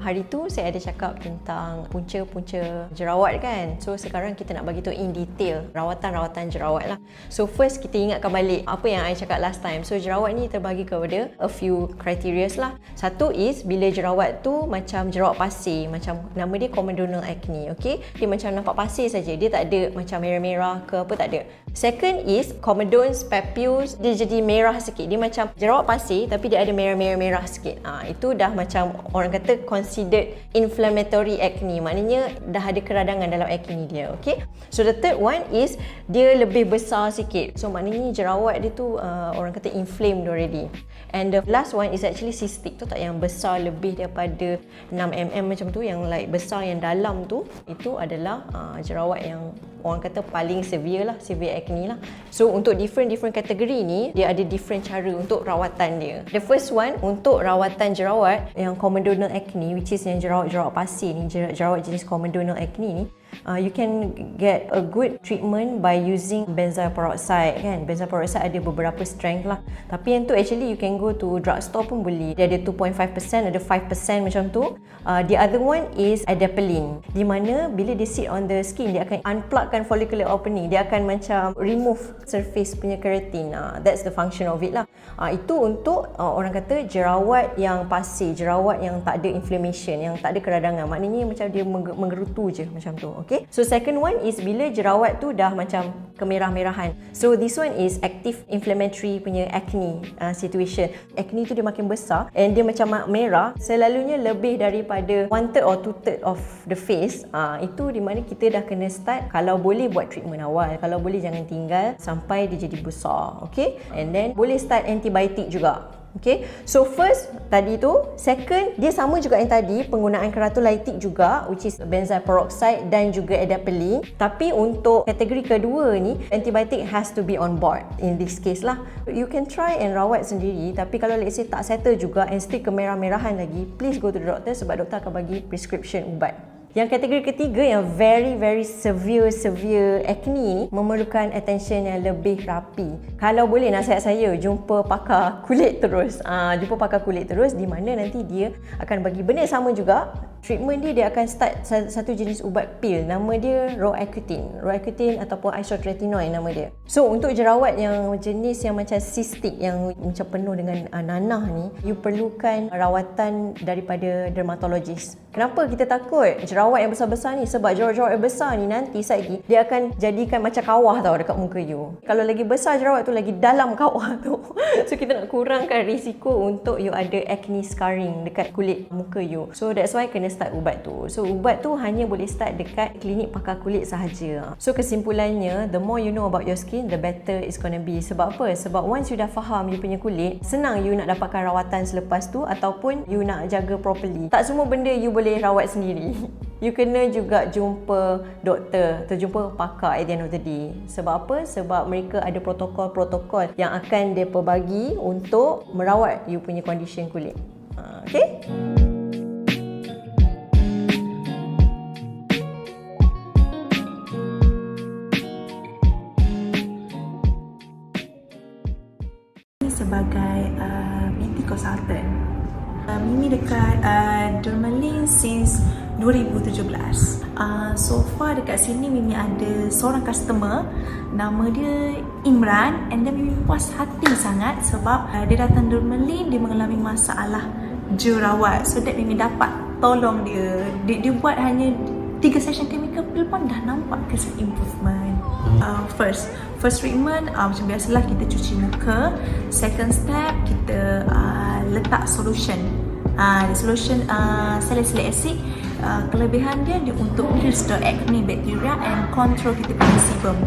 Hari tu saya ada cakap tentang punca-punca jerawat kan. So sekarang kita nak bagi tahu in detail rawatan-rawatan jerawat lah. So first kita ingatkan balik apa yang I cakap last time. So jerawat ni terbagi kepada a few criteria lah. Satu is bila jerawat tu macam jerawat pasir, macam nama dia comedonal acne, okay? Dia macam nampak pasir saja, dia tak ada macam merah-merah ke apa, tak ada. Second is comedones, papules, dia jadi merah sikit. Dia macam jerawat pasir tapi dia ada merah-merah sikit. Itu dah macam orang kata considered inflammatory acne. Maknanya dah ada keradangan dalam acne dia, okay? So the third one is dia lebih besar sikit. So maknanya jerawat dia tu orang kata inflamed already. And the last one is actually cystic tu, tak yang besar lebih daripada 6mm macam tu, yang like besar yang dalam tu, itu adalah jerawat yang orang kata paling severe lah, severe acne lah. So untuk different kategori ni, dia ada different cara untuk rawatan dia. The first one untuk rawatan jerawat yang comedonal acne, which is yang jerawat pasir ni, jerawat jenis comedonal acne ni, you can get a good treatment by using benzoyl peroxide kan. Benzoyl peroxide ada beberapa strength lah, tapi yang tu actually you can go to drugstore pun beli. Dia ada 2.5%, ada 5% macam tu. The other one is adapalene, di mana bila dia sit on the skin, dia akan unplugkan follicular opening, dia akan macam remove surface punya keratin. That's the function of it lah. Itu untuk orang kata jerawat yang pasir, jerawat yang tak ada inflammation, yang tak ada keradangan, maknanya macam dia menggerutu je macam tu. Okay, so second one is bila jerawat tu dah macam kemerah-merahan. So this one is active inflammatory punya acne situation. Acne tu dia makin besar and dia macam merah, selalunya lebih daripada 1/3 or 2/3 of the face. Itu di mana kita dah kena start, kalau boleh buat treatment awal, kalau boleh jangan tinggal sampai dia jadi besar. Okay, and then boleh start antibiotik juga. Okay, so first tadi tu, second dia sama juga yang tadi, penggunaan keratolaitik juga, which is benzoyl peroxide dan juga adapalene. Tapi untuk kategori kedua ni, antibiotik has to be on board in this case lah. You can try and rawat sendiri, tapi kalau let's say tak settle juga and still kemerah-merahan lagi, please go to the doctor sebab doktor akan bagi prescription ubat. Yang kategori ketiga yang very severe acne ni memerlukan attention yang lebih rapi. Kalau boleh, nasihat saya jumpa pakar kulit terus. Jumpa pakar kulit terus, di mana nanti dia akan bagi benda sama juga. Treatment dia akan start satu jenis ubat pil, nama dia Roaccutane ataupun isotretinoin nama dia. So untuk jerawat yang jenis yang macam cystic, yang macam penuh dengan nanah ni, you perlukan rawatan daripada dermatologis. Kenapa kita takut jerawat yang besar-besar ni? Sebab jerawat yang besar ni nanti lagi dia akan jadikan macam kawah tau dekat muka you. Kalau lagi besar jerawat tu, lagi dalam kawah tu. So kita nak kurangkan risiko untuk you ada acne scarring dekat kulit muka you. So that's why kena start ubat tu. So ubat tu hanya boleh start dekat klinik pakar kulit sahaja. So kesimpulannya, the more you know about your skin, the better it's gonna be. Sebab apa? Sebab once you dah faham you punya kulit, senang you nak dapatkan rawatan selepas tu, ataupun you nak jaga properly. Tak semua benda you boleh rawat sendiri. You kena juga jumpa doktor atau jumpa pakar at the end of the day. Sebab apa? Sebab mereka ada protokol-protokol yang akan mereka bagi untuk merawat you punya condition kulit. Okay? Sebagai beauty consultant, Mimi dekat Dermalink since 2017. So far dekat sini Mimi ada seorang customer, nama dia Imran, and then Mimi puas hati sangat sebab dia datang Dermalink, dia mengalami masalah jerawat. So that Mimi dapat tolong dia. Dia buat hanya 3 session chemical peel pun dah nampak kesan improvement. First treatment, macam biasalah kita cuci muka. Second step, kita letak solution. Solution salicylic acid. Kelebihan dia untuk kills the acne bacteria and control kita punya sebum.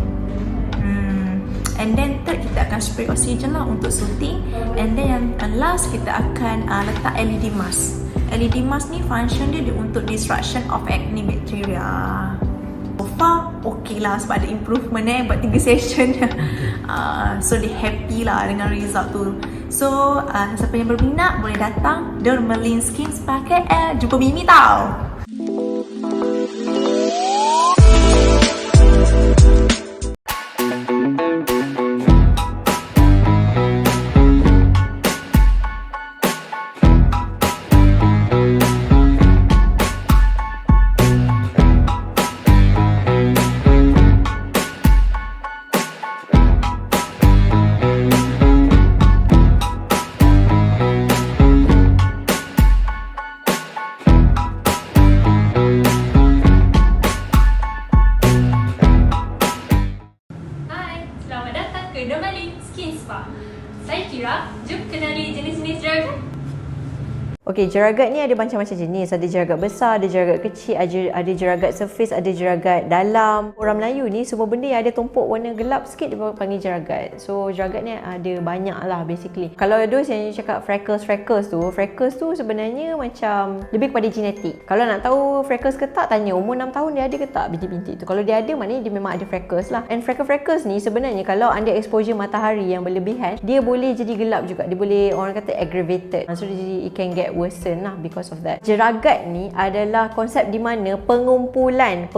And then third, kita akan spray oxygen lah untuk soothing. And then yang last, kita akan letak LED mask. LED mask ni function dia untuk disruption of acne bacteria. So far okay lah sebab ada improvement buat 3 session. So dia happy lah dengan result tu. So siapa yang berminat boleh datang Dermalink Skin Spa KL, jumpa Mimi tau. Okey, jeragat ni ada macam-macam jenis. Ada jeragat besar, ada jeragat kecil, ada jeragat surface, ada jeragat dalam. Orang Melayu ni semua benda yang ada tumpuk warna gelap sikit dia panggil jeragat. So jeragat ni ada banyak lah basically. Kalau those yang cakap freckles tu sebenarnya macam lebih kepada genetik. Kalau nak tahu freckles ke tak, tanya umur 6 tahun dia ada ke tak bintik-bintik tu. Kalau dia ada, maknanya dia memang ada freckles lah. And freckles ni sebenarnya kalau under exposure matahari yang berlebihan, dia boleh jadi gelap juga. Dia boleh, orang kata aggravated. So dia jadi, it can get worsen lah because of that. Jeragat ni adalah konsep di mana pengumpulan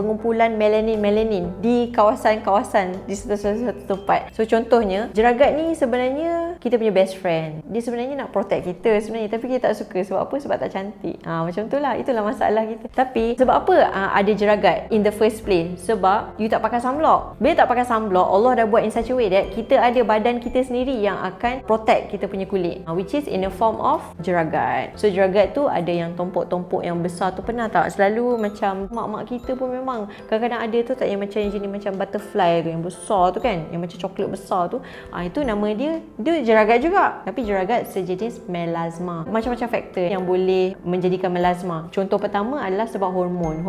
melanin di kawasan-kawasan di satu tempat. So contohnya, jeragat ni sebenarnya kita punya best friend. Dia sebenarnya nak protect kita sebenarnya, tapi kita tak suka. Sebab apa? Sebab tak cantik. Macam tu lah. Itulah masalah kita. Tapi sebab apa ada jeragat in the first place? Sebab you tak pakai sunblock. Bila tak pakai sunblock, Allah dah buat in such a way that kita ada badan kita sendiri yang akan protect kita punya kulit, which is in the form of jeragat. So jeragat tu ada yang tompok-tompok yang besar tu, pernah tak? Selalu macam mak-mak kita pun memang kadang-kadang ada tu tak, yang macam yang jenis macam butterfly tu, yang besar tu kan, yang macam coklat besar tu. Itu nama dia jeragat juga. Tapi jeragat sejenis melasma. Macam-macam faktor yang boleh menjadikan melasma. Contoh pertama adalah sebab hormon.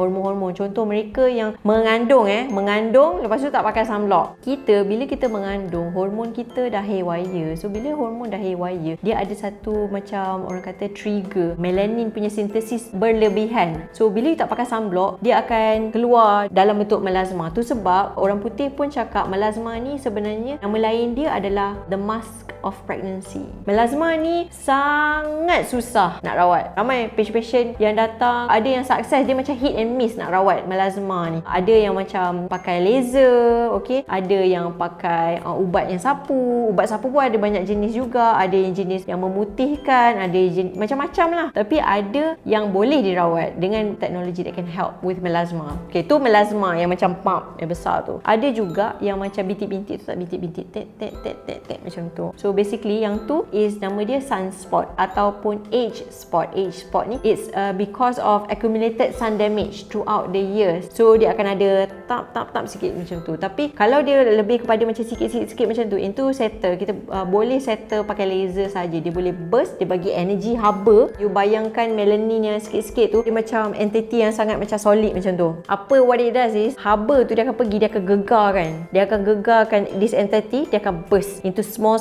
Contoh mereka yang mengandung lepas tu tak pakai sunblock. Bila kita mengandung, hormon kita dah haywire. So bila hormon dah haywire, dia ada satu macam orang kata trigger melanin punya sintesis berlebihan. So bila you tak pakai sunblock, dia akan keluar dalam bentuk melasma. Tu sebab orang putih pun cakap melasma ni sebenarnya nama lain dia adalah the mask of pregnancy. Melasma ni sangat susah nak rawat. Ramai patient-patient yang datang, ada yang sukses, dia macam hit and miss nak rawat melasma ni. Ada yang macam pakai laser, okey, ada yang pakai ubat yang sapu. Ubat sapu pun ada banyak jenis juga. Ada yang jenis yang memutihkan, ada jenis macam-macam lah. Tapi ada yang boleh dirawat dengan teknologi that can help with melasma. Okey, tu melasma yang macam pump yang besar tu. Ada juga yang macam bintik-bintik tu, tak bintik-bintik, tet macam tu. So basically yang tu is nama dia sunspot ataupun age spot. Age spot ni it's because of accumulated sun damage throughout the years. So dia akan ada tap sikit macam tu. Tapi kalau dia lebih kepada macam sikit macam tu, itu settle. Kita boleh settle pakai laser saja. Dia boleh burst, dia bagi energy haba. You bayangkan melanin yang sikit-sikit tu, dia macam entity yang sangat macam solid macam tu. Apa what it does is, haba tu dia akan pergi, dia akan gegarkan. Dia akan gegarkan this entity, dia akan burst into small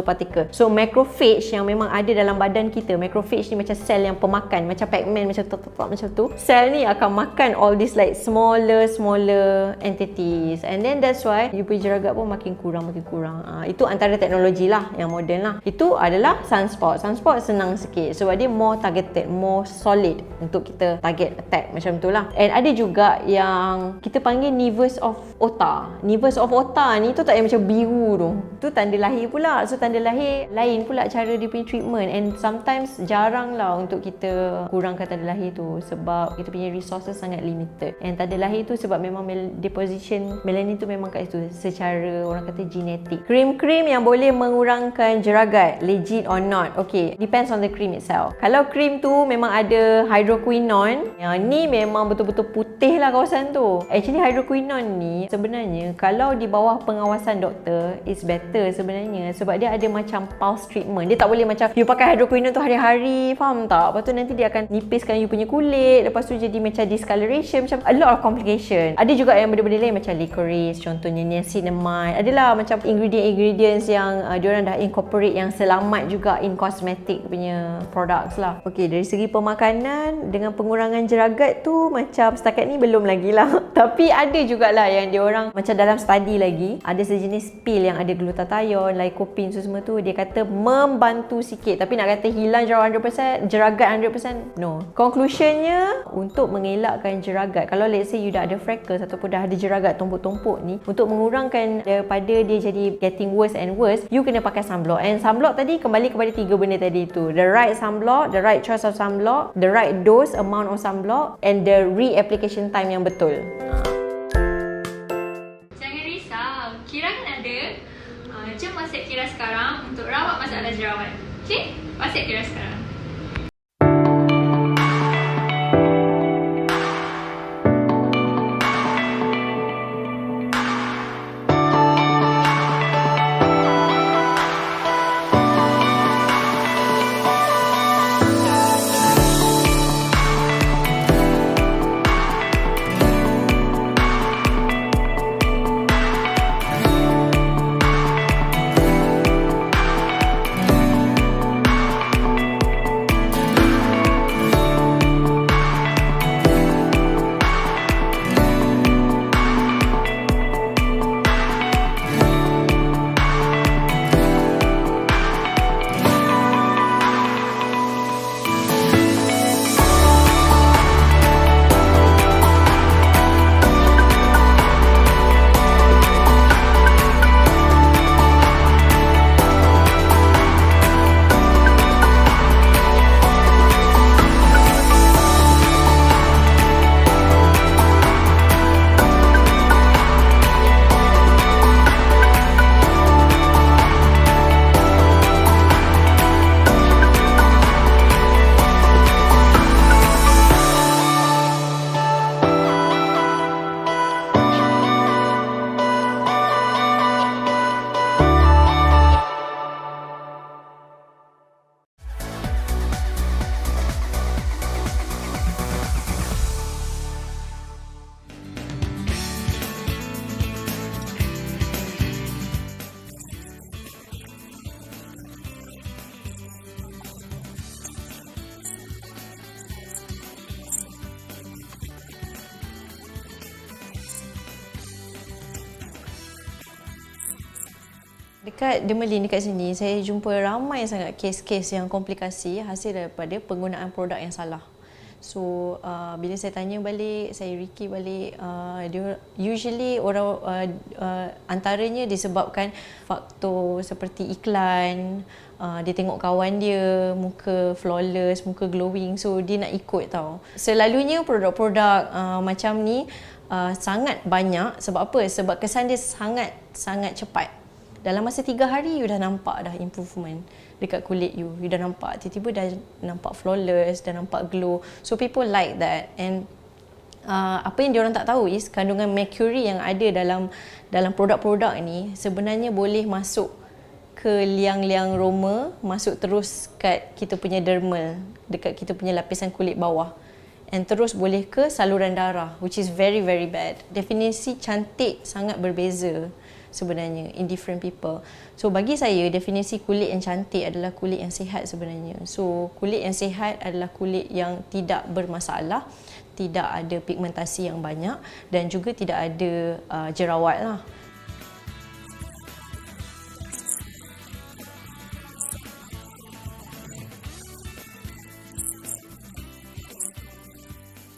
particle. So macrophage yang memang ada dalam badan kita, macrophage ni macam sel yang pemakan, macam Pac-Man macam tu. Sel ni akan makan all this like smaller entities, and then that's why you punya jeragat pun makin kurang. Itu antara teknologi lah yang moden lah. Itu adalah sunspot. Sunspot senang sikit sebab dia more targeted, more solid untuk kita target attack macam tu lah. And ada juga yang kita panggil nevus of Otta. Nevus of Otta ni tu tak yang macam biru tu tanda lahir pula. So tanda lahir lain pula cara dia punya treatment, and sometimes jarang lah untuk kita kurangkan tanda lahir tu sebab kita punya resources sangat limited. And tanda lahir tu sebab memang deposition melanin tu memang kat situ secara orang kata genetik. Krim-krim yang boleh mengurangkan jeragat, legit or not? Okay, depends on the cream itself. Kalau krim tu memang ada hydroquinone, yang ni memang betul-betul putih lah kawasan tu. Actually hydroquinone ni sebenarnya kalau di bawah pengawasan doktor is better sebenarnya, sebab dia ada macam pulse treatment. Dia tak boleh macam you pakai hydroquinone tu hari-hari, faham tak? Lepas tu nanti dia akan nipiskan you punya kulit, lepas tu jadi macam discoloration, macam a lot of complication. Ada juga yang benda-benda lain macam licorice, contohnya niacinamide. Adalah macam ingredients yang diorang dah incorporate yang selamat juga in cosmetic punya products lah. Okay, dari segi pemakanan dengan pengurangan jeragat tu macam setakat ni belum lagi lah. Tapi ada jugalah yang diorang macam dalam study lagi, ada sejenis pil yang ada glutathione, lycopene semua tu, dia kata membantu sikit. Tapi nak kata hilang jeragat 100%, no. Conclusionnya, untuk mengelakkan jeragat, kalau let's say you dah ada freckles ataupun dah ada jeragat tumpuk-tumpuk ni, untuk mengurangkan daripada dia jadi getting worse and worse, you kena pakai sunblock. And sunblock tadi kembali kepada 3 benda tadi tu. The right sunblock, the right choice of sunblock, the right dose, amount of sunblock, and the re-application time yang betul. Jangan risau, Kira kan ada. Jom WhatsApp Kira sekarang untuk rawat masalah jerawat. Okay? WhatsApp Kira sekarang. Dekat Dermalin dekat sini, saya jumpa ramai sangat kes-kes yang komplikasi hasil daripada penggunaan produk yang salah. So, bila saya tanya balik, saya Ricky balik, dia usually orang antaranya disebabkan faktor seperti iklan, dia tengok kawan dia muka flawless, muka glowing, so dia nak ikut tau. Selalunya produk-produk macam ni sangat banyak. Sebab apa? Sebab kesan dia sangat cepat. Dalam masa 3 hari, you dah nampak dah improvement dekat kulit you. You dah nampak, tiba-tiba dah nampak flawless, dah nampak glow. So people like that. And apa yang diorang tak tahu is kandungan mercury yang ada dalam produk-produk ni sebenarnya boleh masuk ke liang-liang roma, masuk terus kat kita punya dermal, dekat kita punya lapisan kulit bawah. And terus boleh ke saluran darah, which is very very bad. Definisi cantik sangat berbeza sebenarnya in different people. So bagi saya, definisi kulit yang cantik adalah kulit yang sihat sebenarnya. So kulit yang sihat adalah kulit yang tidak bermasalah, tidak ada pigmentasi yang banyak dan juga tidak ada jerawat lah.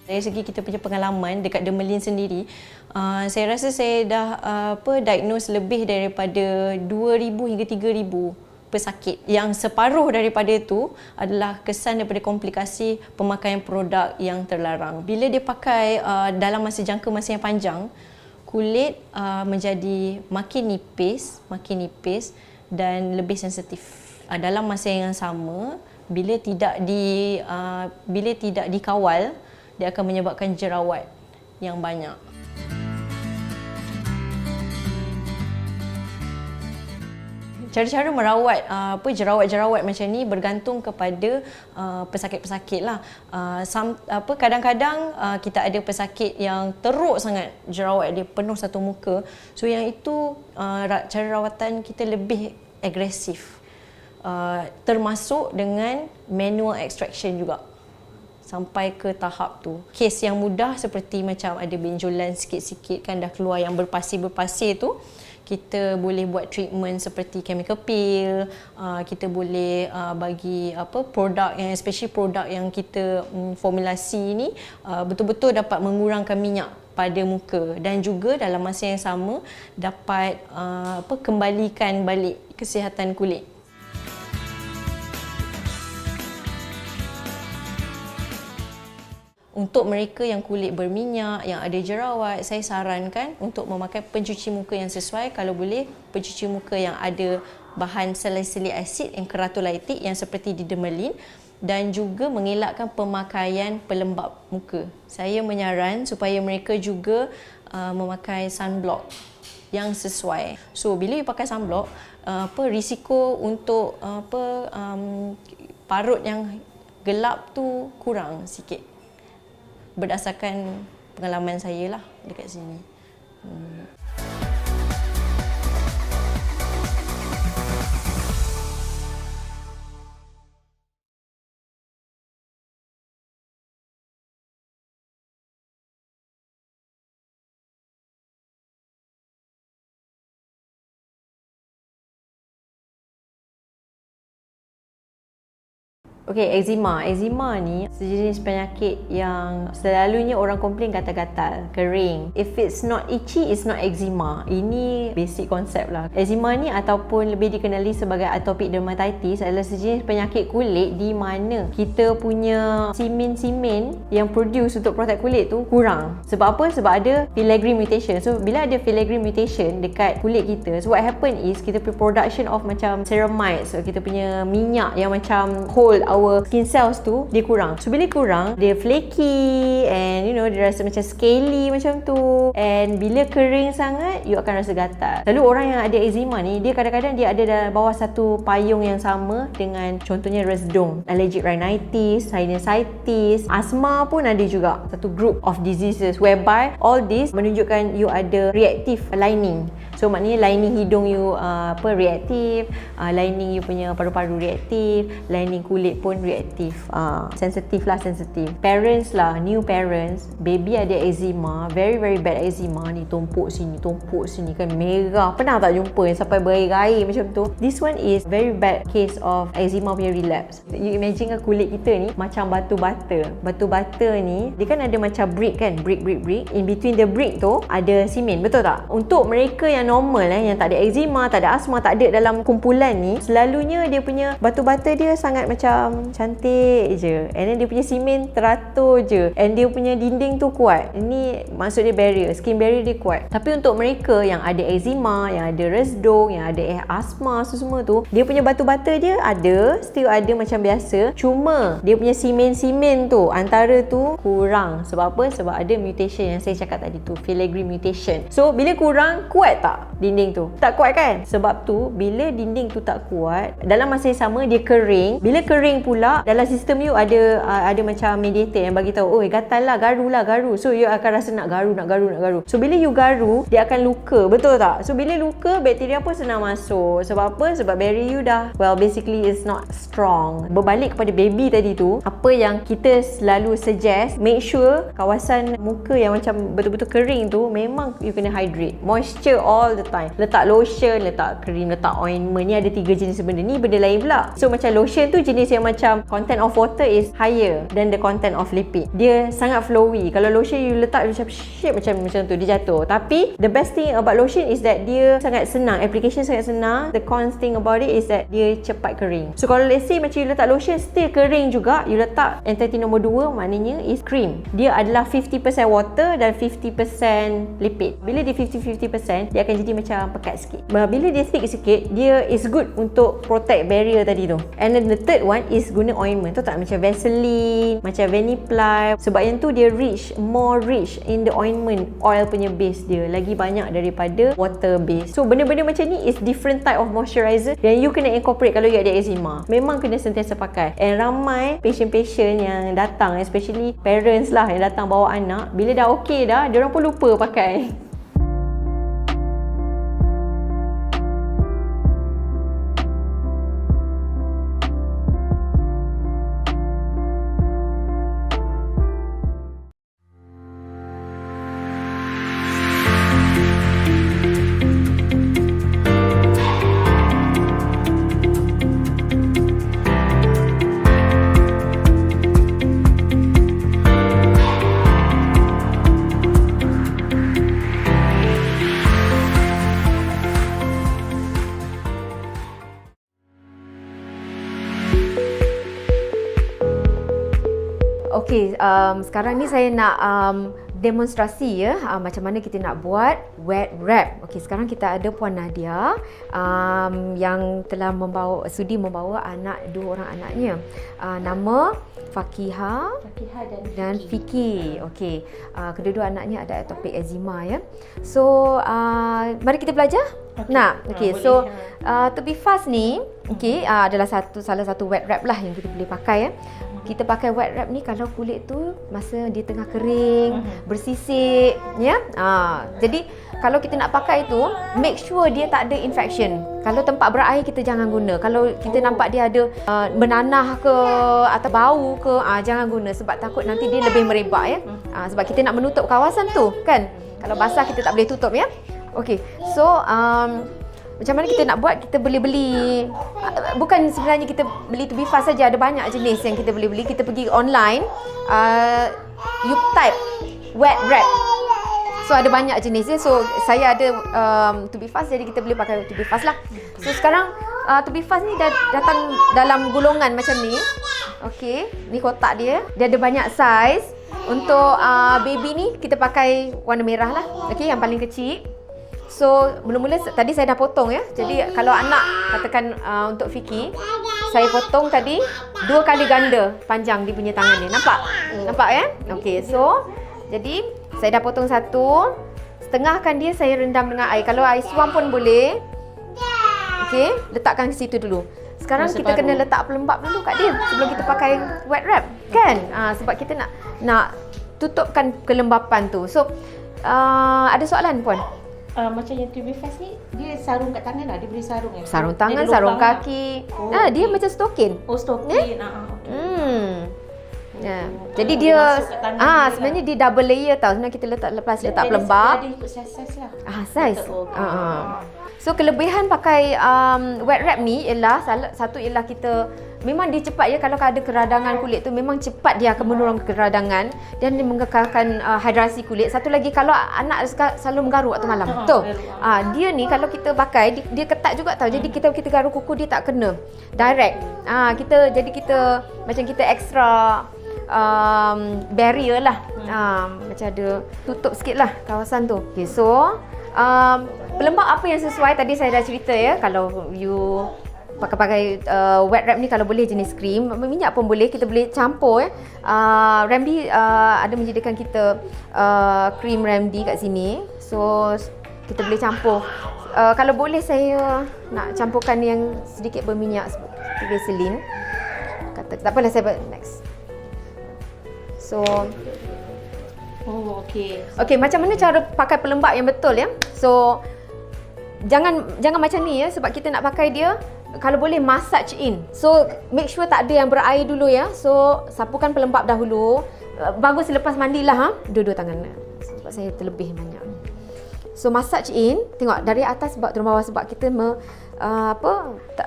Dari segi kita punya pengalaman dekat Dermalin sendiri, saya rasa saya dah diagnose lebih daripada 2,000 hingga 3,000 pesakit. Yang separuh daripada itu adalah kesan daripada komplikasi pemakaian produk yang terlarang. Bila dia pakai dalam jangka masa yang panjang, kulit menjadi makin nipis dan lebih sensitif. Dalam masa yang sama, bila tidak dikawal, dia akan menyebabkan jerawat yang banyak. Cara-cara merawat jerawat-jerawat macam ni bergantung kepada pesakit-pesakit lah. Kadang-kadang kita ada pesakit yang teruk sangat jerawat dia penuh satu muka. So yang itu cara rawatan kita lebih agresif. Termasuk dengan manual extraction juga. Sampai ke tahap tu. Kes yang mudah seperti macam ada benjolan sikit-sikit kan dah keluar yang berpasir-berpasir tu, kita boleh buat treatment seperti chemical peel, kita boleh bagi produk yang especially produk yang kita formulasi ni betul-betul dapat mengurangkan minyak pada muka dan juga dalam masa yang sama dapat kembalikan balik kesihatan kulit. Untuk mereka yang kulit berminyak, yang ada jerawat, saya sarankan untuk memakai pencuci muka yang sesuai. Kalau boleh, pencuci muka yang ada bahan salicylic acid yang keratolaitik yang seperti di Dermalin dan juga mengelakkan pemakaian pelembap muka. Saya menyaran supaya mereka juga memakai sunblock yang sesuai. So bila you pakai sunblock, risiko untuk parut yang gelap tu kurang sikit. Berdasarkan pengalaman saya lah dekat sini. Okey, eczema. Eczema ni sejenis penyakit yang selalunya orang komplain gatal-gatal, kering. If it's not itchy, it's not eczema. Ini basic konsep lah. Eczema ni ataupun lebih dikenali sebagai atopic dermatitis adalah sejenis penyakit kulit di mana kita punya simin-simin yang produce untuk protect kulit tu kurang. Sebab apa? Sebab ada filaggrin mutation. So, bila ada filaggrin mutation dekat kulit kita, so what happen is kita punya production of macam ceramides, so kita punya minyak yang macam hold our skin cells tu dia kurang. So bila kurang, dia flaky and dia rasa macam scaly macam tu. And bila kering sangat, you akan rasa gatal. Lalu orang yang ada eczema ni, dia kadang-kadang dia ada dalam bawah satu payung yang sama dengan contohnya resdung, allergic rhinitis, sinusitis, asma pun ada juga. Satu group of diseases whereby all this menunjukkan you ada reactive lining. So maknanya lining hidung you reaktif, lining you punya paru-paru reaktif, lining kulit pun reaktif. Sensitif. Parents lah, new parents, baby ada eczema, very bad eczema ni, tumpuk sini kan, merah. Pernah tak jumpa yang sampai berair-air macam tu? This one is very bad case of eczema punya relapse. You imagine kan kulit kita ni macam batu bata ni, dia kan ada macam brick kan, brick. In between the brick tu ada simen, betul tak? Untuk mereka yang normal yang tak ada eczema, tak ada asma, tak ada dalam kumpulan ni, selalunya dia punya batu bata dia sangat macam cantik je, and then dia punya simen teratur je, and dia punya dinding tu kuat. Ini maksud dia barrier, skin barrier dia kuat. Tapi untuk mereka yang ada eczema, yang ada resdung, yang ada asma semua tu, dia punya batu bata dia still ada macam biasa, cuma dia punya simen tu antara tu kurang. Sebab apa? Sebab ada mutation yang saya cakap tadi tu, filigree mutation. So bila kurang, kuat tak dinding tu? Tak kuat kan? Sebab tu bila dinding tu tak kuat, dalam masa yang sama dia kering. Bila kering pula, dalam sistem you ada macam mediator yang bagi tahu, oi gatal lah, garu. So you akan rasa nak garu. So bila you garu, dia akan luka, betul tak? So bila luka, bakteria pun senang masuk. Sebab apa? Sebab barrier you dah, basically is not strong. Berbalik kepada baby tadi tu, apa yang kita selalu suggest, make sure kawasan muka yang macam betul-betul kering tu, memang you kena hydrate, moisture all the time. Letak lotion, letak cream, letak ointment. Ni ada 3 jenis benda. Ni benda lain pula. So macam lotion tu jenis yang macam content of water is higher than the content of lipid. Dia sangat flowy. Kalau lotion you letak macam shape macam tu, dia jatuh. Tapi the best thing about lotion is that dia sangat senang, application sangat senang. The cons thing about it is that dia cepat kering. So kalau let's say macam you letak lotion still kering juga, you letak entity nombor 2, maknanya is cream. Dia adalah 50% water dan 50% lipid. Bila dia 50-50%, dia akan jadi macam pekat sikit. Bila dia thick sikit, dia is good untuk protect barrier tadi tu. And then the third one is guna ointment. Tahu tak? Macam Vaseline, macam Vaniply. Sebab yang tu dia more rich in the ointment oil punya base dia. Lagi banyak daripada water base. So benda-benda macam ni is different type of moisturizer yang you kena incorporate kalau you ada eczema. Memang kena sentiasa pakai. And ramai patient-patient yang datang, especially parents lah yang datang bawa anak, bila dah okey dah, diorang pun lupa pakai. Okey, sekarang ni saya nak demonstrasi macam mana kita nak buat wet wrap. Okey, sekarang kita ada Puan Nadia yang telah sudi membawa dua orang anaknya. Nama Fakiha dan Fiki. Okey, kedua-dua anaknya ada atopik eczema ya. So, mari kita belajar. Okay. So to be fast ni, adalah salah satu wet wrap lah yang kita boleh pakai ya. Kita pakai wet wrap ni kalau kulit tu masa dia tengah kering, bersisik ya. Jadi kalau kita nak pakai tu, make sure dia tak ada infection. Kalau tempat berair kita jangan guna. Kalau kita nampak dia ada bernanah ke atau bau ke, jangan guna sebab takut nanti dia lebih merebak ya. Sebab kita nak menutup kawasan tu kan. Kalau basah kita tak boleh tutup ya. Okey. So macam mana kita nak buat? Kita boleh beli, bukan sebenarnya kita beli to be fast saja, ada banyak jenis yang kita boleh beli. Kita pergi online, you type wet wrap. So ada banyak jenisnya. So saya ada to be fast, jadi kita boleh pakai to be fast lah. So sekarang to be fast ni dah datang dalam gulungan macam ni. Okey, ni kotak dia. Dia ada banyak size. Untuk baby ni kita pakai warna merah lah. Okey, yang paling kecil. So mula-mula tadi saya dah potong ya. Jadi kalau anak katakan untuk Fiki, saya potong tadi 2 kali ganda panjang dia punya tangan ni. Nampak? Nampak ya? Okey, so jadi saya dah potong satu. Setengahkan dia saya rendam dengan air. Kalau air suam pun boleh. Okey, letakkan ke situ dulu. Sekarang kita kena letak pelembab dulu kat dia sebelum kita pakai wet wrap kan? Sebab kita nak tutupkan kelembapan tu. So ada soalan puan? Macam yang to be fast ni, dia sarung kat tangan lah, dia boleh sarung ya? Sarung tangan, sarung kaki. Dia macam stokin. Oh, stokin. Ya. Jadi dia masuk kat tangan dia lah. sebenarnya dia double layer tau. Sebenarnya kita letak Dia pelembab. Dia ikut saiz lah. Saiz. Betul. So kelebihan pakai wet wrap ni ialah satu ialah kita memang dia cepat ya, kalau ada keradangan kulit tu memang cepat dia akan menurunkan keradangan dan dia mengekalkan hidrasi kulit. Satu lagi, kalau anak selalu menggaruk waktu malam. Betul. Dia ni kalau kita pakai dia ketat juga tau. Jadi kita garuk kuku dia tak kena direct. Kita macam kita extra barrier lah. Macam ada tutup sikit lah kawasan tu. Okay, so pelembab apa yang sesuai tadi saya dah cerita ya. Kalau you pakai wet wrap ni, kalau boleh jenis krim, minyak pun boleh, kita boleh campur ya. Remedy ada menyediakan kita krim remedy kat sini. So kita boleh campur. Kalau boleh saya nak campurkan yang sedikit berminyak seperti Vaseline. Tak apalah, saya buat next. So okey, macam mana cara pakai pelembab yang betul ya? So jangan macam ni ya, sebab kita nak pakai dia, kalau boleh massage in. So make sure tak ada yang berair dulu ya. So sapukan pelembab dahulu. Bagus lepas mandilah dua-dua tangan. Sebab saya terlebih banyak. So massage in, tengok dari atas sebab turun bawah, sebab kita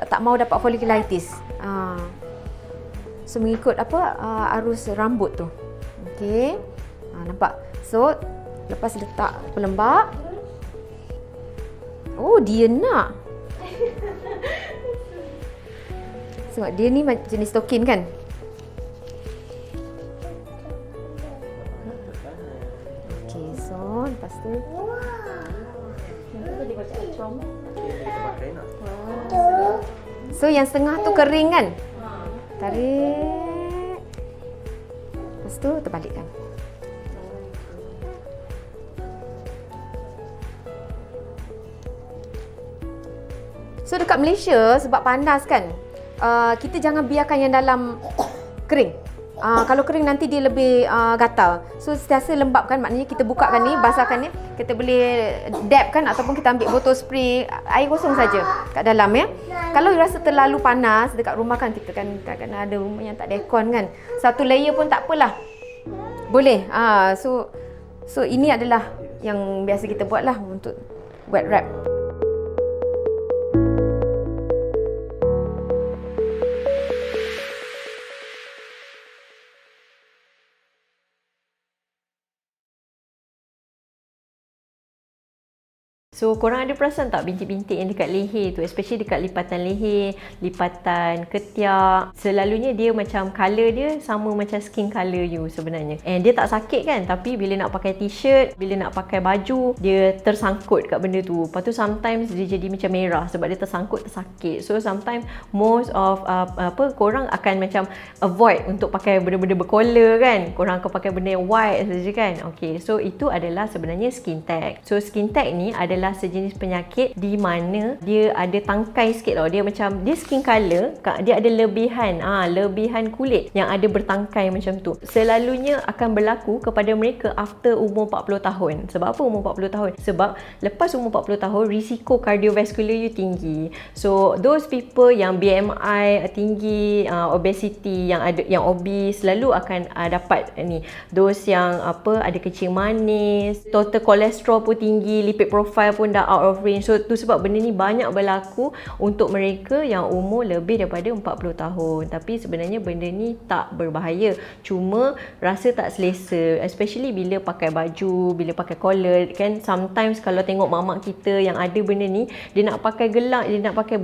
tak mau dapat folliculitis. So mengikut arus rambut tu. Okey. Nampak? So lepas letak pelembab, dia nak. Sebab dia ni jenis tokin kan. Okey, so lepas tu so yang setengah tu kering kan. Tarik. Lepas tu terbalikkan. So dekat Malaysia sebab panas kan, kita jangan biarkan yang dalam kering. Kalau kering nanti dia lebih gatal. So sentiasa lembabkan, maknanya kita bukakan ni, basahkan ni, kita boleh dab kan, ataupun kita ambil botol spray air kosong saja kat dalam ya. Kalau rasa terlalu panas dekat rumah kan, kita kan kadang-kadang ada rumah yang tak ada aircon kan, satu layer pun tak apalah, boleh. So ini adalah yang biasa kita buat lah untuk wet wrap. So korang ada perasan tak bintik-bintik yang dekat leher tu, especially dekat lipatan leher, lipatan ketiak, selalunya dia macam colour dia sama macam skin colour you sebenarnya. And dia tak sakit kan, tapi bila nak pakai t-shirt, bila nak pakai baju, dia tersangkut kat benda tu. Lepas tu sometimes dia jadi macam merah sebab dia tersangkut, tersakit. So sometimes most of korang akan macam avoid untuk pakai benda-benda bercollar kan. Korang akan pakai benda yang white saja kan. Okay, so itu adalah sebenarnya skin tag. So skin tag ni adalah sejenis penyakit di mana dia ada tangkai sikit tau. Dia macam, dia skin color, dia ada lebihan kulit yang ada bertangkai macam tu. Selalunya akan berlaku kepada mereka after umur 40 tahun. Sebab apa umur 40 tahun? Sebab lepas umur 40 tahun risiko cardiovascular you tinggi. So those people yang BMI tinggi, obesity, yang obese selalu akan dapat ni. Those yang ada kencing manis, total kolesterol pun tinggi, lipid profile pun dah out of range. So tu sebab benda ni banyak berlaku untuk mereka yang umur lebih daripada 40 tahun. Tapi sebenarnya benda ni tak berbahaya, cuma rasa tak selesa, especially bila pakai baju, bila pakai collar kan. Sometimes kalau tengok mamak kita yang ada benda ni, dia nak pakai gelang, dia nak pakai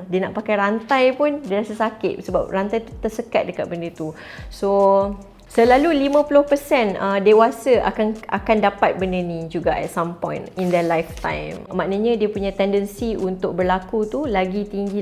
dia nak pakai rantai pun dia rasa sakit sebab rantai tu tersekat dekat benda tu. So selalu 50% dewasa akan dapat benda ni juga at some point in their lifetime. Maknanya dia punya tendency untuk berlaku tu lagi tinggi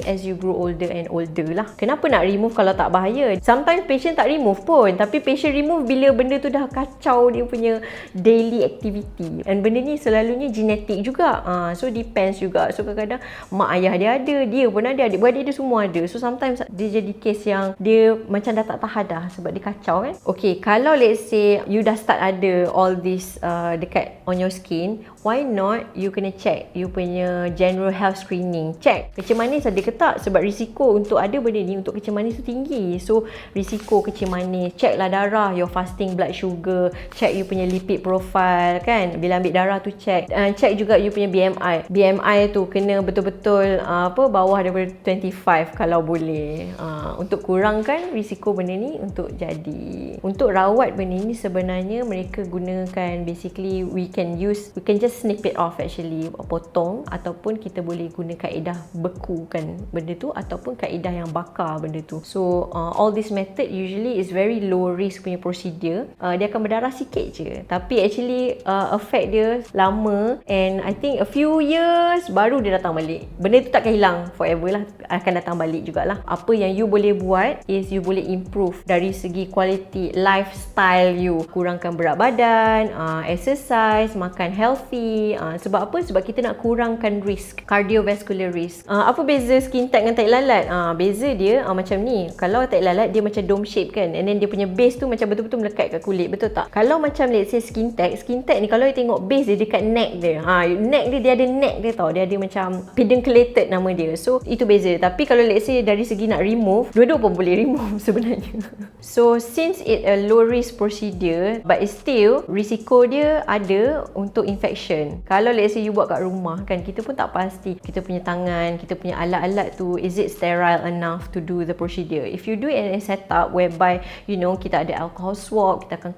as you grow older and older lah. Kenapa nak remove kalau tak bahaya? Sometimes patient tak remove pun, tapi patient remove bila benda tu dah kacau dia punya daily activity. And benda ni selalunya genetik juga. So depends juga. So kadang-kadang mak ayah dia ada, dia pun ada, adik-beradik dia semua ada. So sometimes dia jadi case yang dia macam dah tak tahan dah sebab dia kacau kan. Okay, kalau let's say you dah start ada all this dekat on your skin, why not you kena check you punya general health screening. Check kecil manis ada ke tak, sebab risiko untuk ada benda ni untuk kecil manis tu tinggi. So risiko kecil manis, check lah darah, your fasting blood sugar, check you punya lipid profile kan, bila ambil darah tu check. Check juga you punya BMI. BMI tu kena betul-betul bawah daripada 25 kalau boleh, untuk kurangkan risiko benda ni untuk jadi. Untuk rawat benda ni sebenarnya mereka gunakan, basically we can just snip it off actually, potong, ataupun kita boleh guna kaedah bekukan benda tu, ataupun kaedah yang bakar benda tu. So all this method usually is very low risk punya procedure. Dia akan berdarah sikit je, tapi actually effect dia lama, and I think a few years baru dia datang balik. Benda tu takkan hilang forever lah, akan datang balik jugalah. Apa yang you boleh buat is you boleh improve dari segi quality lifestyle you, kurangkan berat badan, exercise, makan healthy. Sebab apa? Sebab kita nak kurangkan risk, cardiovascular risk. Apa beza skin tight dengan tahi lalat? Beza dia macam ni. Kalau tahi lalat dia macam dome shape kan, and then dia punya base tu macam betul-betul melekat kat kulit, betul tak? Kalau macam let's say skin tight ni, kalau you tengok base dia dekat neck dia, neck dia ada neck dia tau, dia ada macam pedunculated nama dia. So itu beza. Tapi kalau let's say dari segi nak remove, dua-dua pun boleh remove sebenarnya. So since it a low risk procedure, but still risiko dia ada untuk infection. Kalau let's say you buat kat rumah kan, kita pun tak pasti kita punya tangan, kita punya alat-alat tu is it sterile enough to do the procedure. If you do it in a setup whereby kita ada alcohol swab, kita akan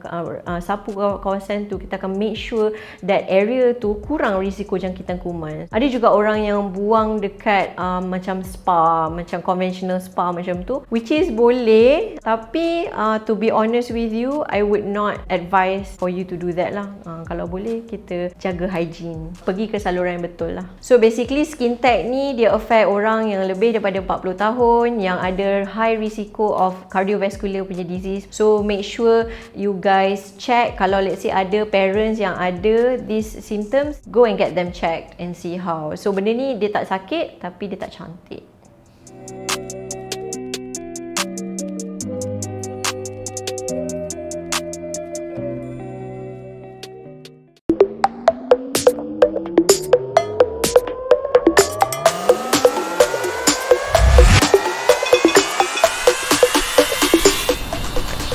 sapu kawasan tu, kita akan make sure that area tu kurang risiko jangkitan kuman. Ada juga orang yang buang dekat macam spa, macam conventional spa macam tu, which is boleh, tapi to be honest with you, I would not advise for you to do that lah. Kalau boleh kita jaga hygiene, pergi ke saluran yang betul lah. So basically skin tight ni dia affect orang yang lebih daripada 40 tahun, yang ada high risiko of cardiovascular punya disease. So make sure you guys check. Kalau let's say ada parents yang ada these symptoms, go and get them checked and see how. So benda ni dia tak sakit tapi dia tak cantik.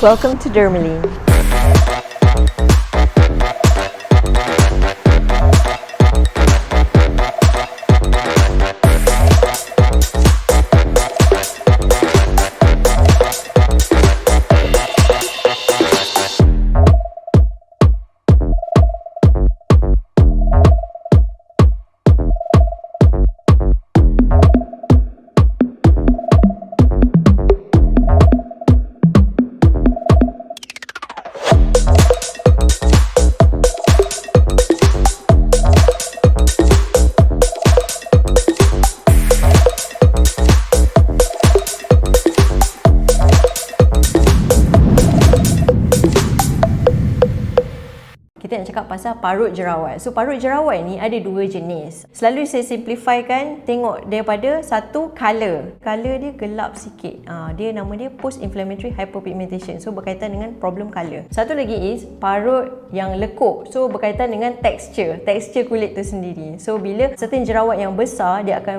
Welcome to Dermaline. Kita nak cakap pasal parut jerawat. So parut jerawat ni ada dua jenis. Selalu saya simplifykan, tengok daripada satu color. Color dia gelap sikit. Dia nama dia post inflammatory hyperpigmentation. So berkaitan dengan problem color. Satu lagi is parut yang lekuk. So berkaitan dengan texture kulit tu sendiri. So bila certain jerawat yang besar, dia akan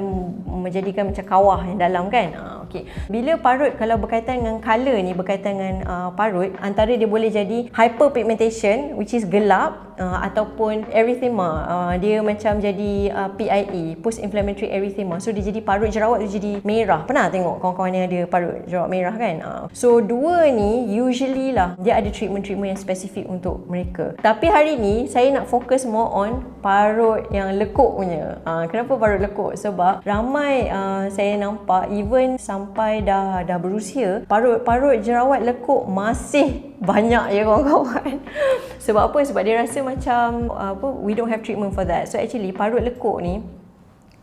menjadikan macam kawah yang dalam kan. Okay. Bila parut kalau berkaitan dengan color ni, berkaitan dengan parut, antara dia boleh jadi hyperpigmentation which is gelap, ataupun erythema, dia macam jadi PIE, post inflammatory erythema. So dia jadi parut jerawat tu jadi merah. Pernah tengok kawan-kawan yang ada parut jerawat merah kan? So dua ni usually lah dia ada treatment-treatment yang spesifik untuk mereka. Tapi hari ni saya nak fokus more on parut yang lekuk punya. Kenapa parut lekuk? Sebab ramai saya nampak even sampai dah berusia, parut jerawat lekuk masih banyak ya kawan-kawan. Sebab apa? Sebab dia rasa macam we don't have treatment for that. So actually parut lekuk ni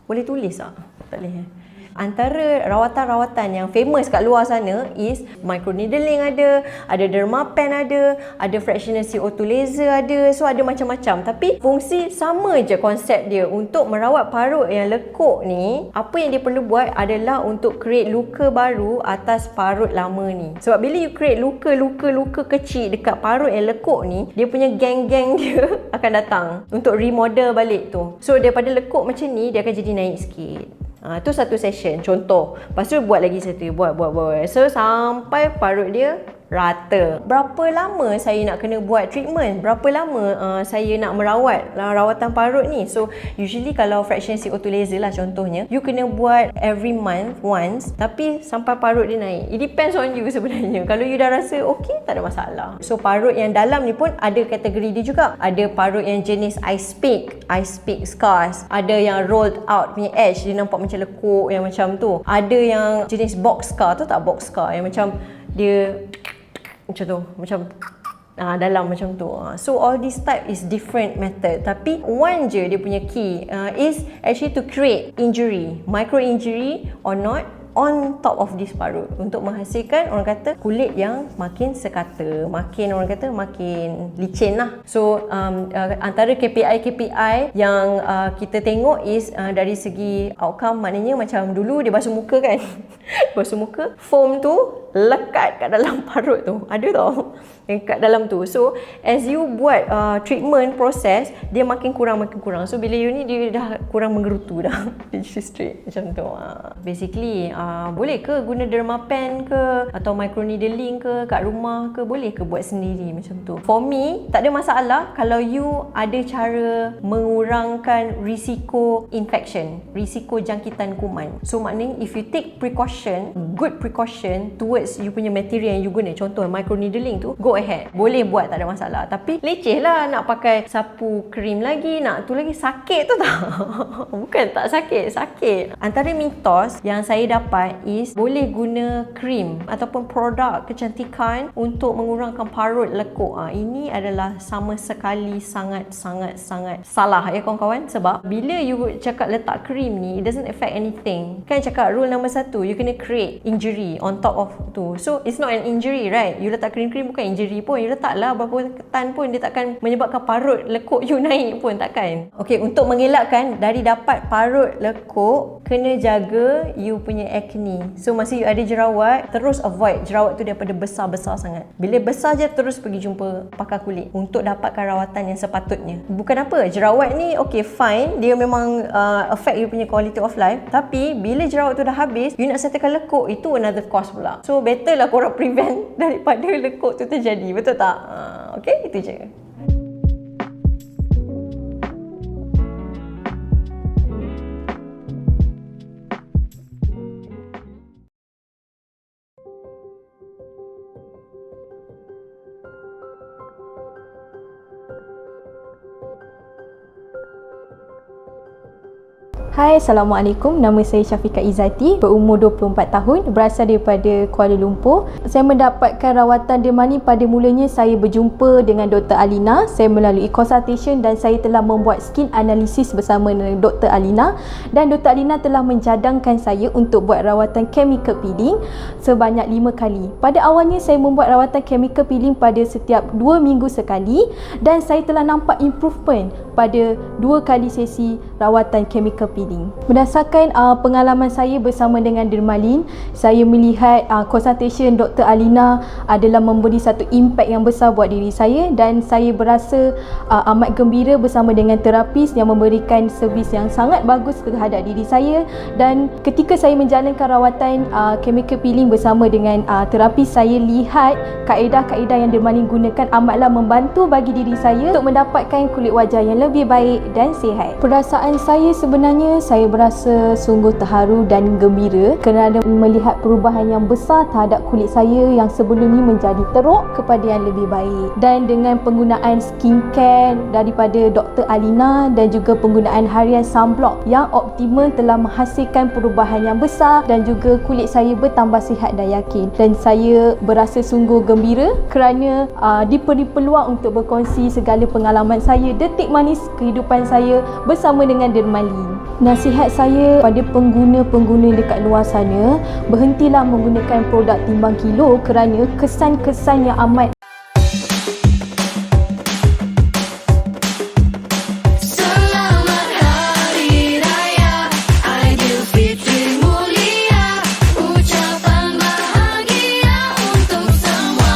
boleh tulis tak? Tak boleh. Antara rawatan-rawatan yang famous kat luar sana is microneedling ada dermapen ada fractional CO2 laser ada. So ada macam-macam, tapi fungsi sama je konsep dia. Untuk merawat parut yang lekuk ni, apa yang dia perlu buat adalah untuk create luka baru atas parut lama ni. Sebab bila you create luka kecil dekat parut yang lekuk ni, dia punya geng-geng dia akan datang untuk remodel balik tu. So daripada lekuk macam ni, dia akan jadi naik sikit. Tu satu session contoh. Lepas tu buat lagi satu, buat. So sampai parut dia rata. Berapa lama saya nak kena buat treatment? Berapa lama saya nak merawat rawatan parut ni? So usually kalau fraction CO2 laser lah contohnya, you kena buat every month once, tapi sampai parut dia naik. It depends on you sebenarnya. Kalau you dah rasa okay, tak ada masalah. So parut yang dalam ni pun ada kategori dia juga. Ada parut yang jenis ice pick scars, ada yang rolled out punya edge, dia nampak macam lekuk yang macam tu. Ada yang jenis box scar, tu tak box scar yang macam dia macam tu, macam dalam macam tu. So all this type is different method, tapi one je dia punya key is actually to create injury, micro injury or not on top of this parut, untuk menghasilkan orang kata kulit yang makin sekata, makin orang kata makin licin lah. So antara KPI yang kita tengok is dari segi outcome, maknanya macam dulu dia basuh muka kan basuh muka, foam tu lekat kat dalam parut tu, ada tau yang kat dalam tu. So as you buat treatment proses, dia makin kurang. So bila you ni, dia dah kurang menggerutu dah dia just straight macam tu. Basically boleh ke guna dermapen ke atau microneedling ke kat rumah ke, boleh ke buat sendiri macam tu. For me tak ada masalah kalau you ada cara mengurangkan risiko infection, risiko jangkitan kuman. So maknanya if you take precaution, good precaution towards you punya material yang you guna, contoh microneedling tu, go ahead, boleh buat, tak ada masalah. Tapi leceh lah nak pakai sapu krim lagi, nak tu lagi, sakit tu tak bukan tak sakit. Antara mitos yang saya dapat is boleh guna krim ataupun produk kecantikan untuk mengurangkan parut lekuk. Ini adalah sama sekali sangat salah ya kawan-kawan. Sebab bila you cakap letak krim ni, it doesn't affect anything. Kan cakap rule nombor 1, you kena create injury on top of tu. So it's not an injury, right? You letak krim bukan injury pun. You letaklah berapa ketan pun, dia takkan menyebabkan parut lekuk you naik pun, takkan. Okay, untuk mengelakkan dari dapat parut lekuk, kena jaga you punya acne. So masa you ada jerawat, terus avoid jerawat tu daripada besar-besar sangat. Bila besar je, terus pergi jumpa pakar kulit untuk dapatkan rawatan yang sepatutnya. Bukan apa, jerawat ni okay fine, dia memang affect you punya quality of life, tapi bila jerawat tu dah habis, you nak settlekan lekuk, itu another cost pula. So better lah korang prevent daripada lekuk tu terjadi, betul tak? Okay, itu je. Hai, Assalamualaikum. Nama saya Syafiqah Izzati, berumur 24 tahun, berasal daripada Kuala Lumpur. Saya mendapatkan rawatan derma ni pada mulanya saya berjumpa dengan Dr. Alina. Saya melalui consultation dan saya telah membuat skin analysis bersama dengan Dr. Alina, dan Dr. Alina telah mencadangkan saya untuk buat rawatan chemical peeling sebanyak 5 kali. Pada awalnya saya membuat rawatan chemical peeling pada setiap 2 minggu sekali, dan saya telah nampak improvement pada 2 kali sesi rawatan chemical peeling. Berdasarkan pengalaman saya bersama dengan Dermalin, saya melihat consultation Dr. Alina adalah memberi satu impact yang besar buat diri saya, dan saya berasa amat gembira bersama dengan terapis yang memberikan servis yang sangat bagus terhadap diri saya. Dan ketika saya menjalankan rawatan chemical peeling bersama dengan terapis, saya lihat kaedah-kaedah yang Dermalin gunakan amatlah membantu bagi diri saya untuk mendapatkan kulit wajah yang lebih baik dan sihat. Perasaan saya sebenarnya, saya berasa sungguh terharu dan gembira kerana melihat perubahan yang besar terhadap kulit saya yang sebelum ini menjadi teruk kepada yang lebih baik. Dan dengan penggunaan skincare daripada Dr. Alina dan juga penggunaan harian sunblock yang optimal telah menghasilkan perubahan yang besar, dan juga kulit saya bertambah sihat dan yakin. Dan saya berasa sungguh gembira kerana diberi peluang untuk berkongsi segala pengalaman saya, detik manis kehidupan saya bersama dengan dengan dermalin. Nasihat saya pada pengguna-pengguna dekat luar sana, berhentilah menggunakan produk timbang kilo kerana kesan-kesan yang amat Selamat Hari Raya Aidilfitri mulia, ucapan bahagia untuk semua.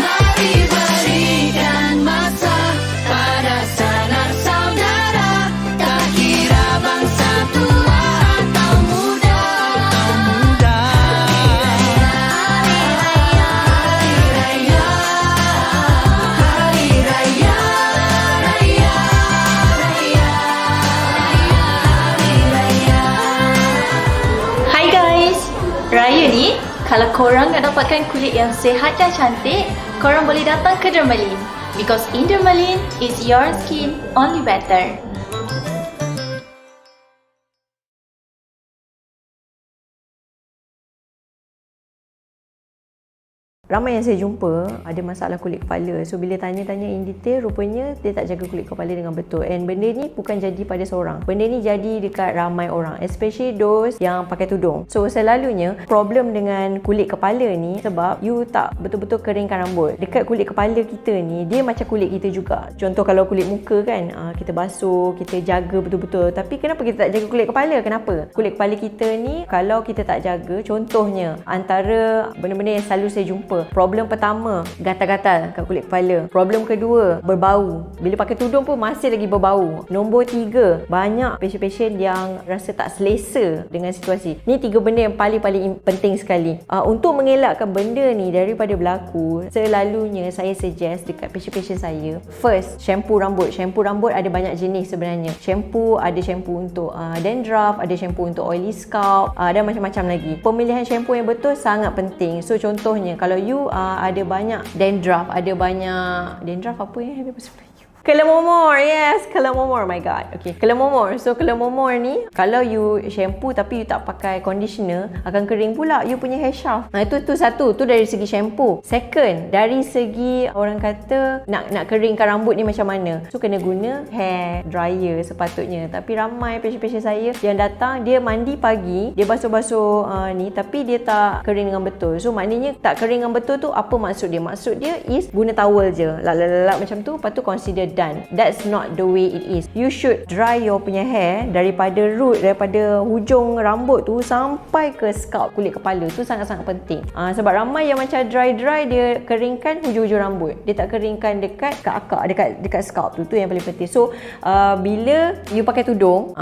Mari berikan masa pada sanak saudara, tak kira bangsa tua atau muda. Hari Raya, Raya, Raya, Hari Raya. Hai guys, Raya ni kalau korang nak dapatkan kulit yang sihat dan cantik, korang boleh datang ke Dermalin. Because in Dermalin is your skin only better. Ramai yang saya jumpa ada masalah kulit kepala. So bila tanya-tanya in detail, rupanya dia tak jaga kulit kepala dengan betul. And benda ni bukan jadi pada seorang. Benda ni jadi dekat ramai orang, especially those yang pakai tudung. So selalunya problem dengan kulit kepala ni sebab you tak betul-betul keringkan rambut. Dekat kulit kepala kita ni, dia macam kulit kita juga. Contoh kalau kulit muka kan, kita basuh, kita jaga betul-betul. Tapi kenapa kita tak jaga kulit kepala? Kenapa? Kulit kepala kita ni kalau kita tak jaga, contohnya antara benda-benda yang selalu saya jumpa, problem pertama, gatal-gatal kat kulit kepala. Problem kedua, berbau. Bila pakai tudung pun masih lagi berbau. Nombor 3, banyak pasien-pasien yang rasa tak selesa dengan situasi. Ni 3 benda yang paling penting sekali. Untuk mengelakkan benda ni daripada berlaku, selalunya saya suggest dekat pasien-pasien saya, first, shampoo rambut. Shampoo rambut ada banyak jenis sebenarnya. Shampoo, ada shampoo untuk dandruff, ada shampoo untuk oily scalp, dan macam-macam lagi. Pemilihan shampoo yang betul sangat penting. So contohnya, kalau you ada banyak dandruff, apa ya bahasa Melayu? Kelemomor, yes, kelemomor, my god. Okay, kelemomor. So kelemomor ni, kalau you shampoo tapi you tak pakai conditioner, akan kering pula you punya hair shaft. Itu satu, tu dari segi shampoo. Second, dari segi orang kata nak keringkan rambut ni macam mana. So kena guna hair dryer sepatutnya. Tapi ramai pasien-pasien saya yang datang, dia mandi pagi, dia basuh-basuh ni, tapi dia tak kering dengan betul. So maknanya tak kering dengan betul tu apa maksud dia? Maksud dia is guna towel je, lap macam tu, lepas tu consider done. That's not the way it is. You should dry your punya hair daripada root, daripada hujung rambut tu sampai ke scalp, kulit kepala tu sangat-sangat penting. Sebab ramai yang macam dry dia keringkan hujung-hujung rambut, dia tak keringkan dekat akar, dekat scalp tu yang paling penting. So bila you pakai tudung,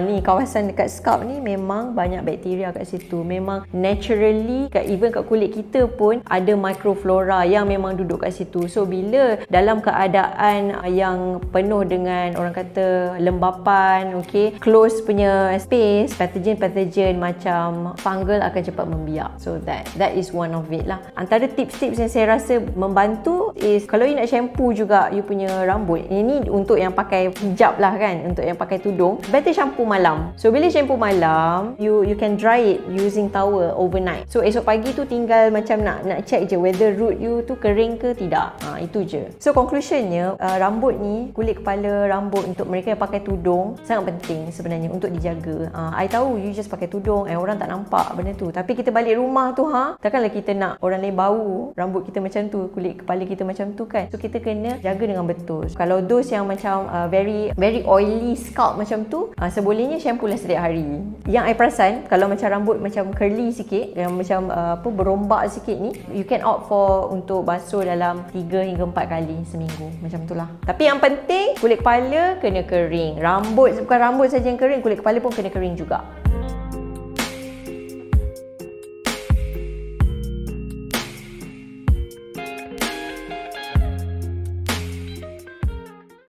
ni kawasan dekat scalp ni memang banyak bakteria kat situ. Memang naturally, even kat kulit kita pun ada microflora yang memang duduk kat situ. So bila dalam keadaan yang penuh dengan orang kata lembapan, okay, close punya space, pathogen macam fungal akan cepat membiak. So that is one of it lah. Antara tips-tips yang saya rasa membantu is, kalau you nak shampoo juga you punya rambut, ini untuk yang pakai hijab lah kan, untuk yang pakai tudung, better shampoo malam. So bila shampoo malam, you can dry it using towel overnight. So esok pagi tu tinggal macam nak check je whether root you tu kering ke tidak. Itu je. So conclusionnya, rambut ni, kulit kepala, rambut untuk mereka yang pakai tudung sangat penting sebenarnya untuk dijaga. I tahu you just pakai tudung, orang tak nampak benda tu. Tapi kita balik rumah tu, takkanlah kita nak orang lain bau rambut kita macam tu, kulit kepala kita macam tu kan. So kita kena jaga dengan betul. Kalau those yang macam very oily scalp macam tu, sebolehnya shampoo lah setiap hari. Yang I perasan, kalau macam rambut macam curly sikit, yang macam berombak sikit ni, you can opt for untuk basuh dalam 3 hingga 4 kali seminggu, macam tu lah. Tapi yang penting, kulit kepala kena kering. Bukan rambut saja yang kering, kulit kepala pun kena kering juga.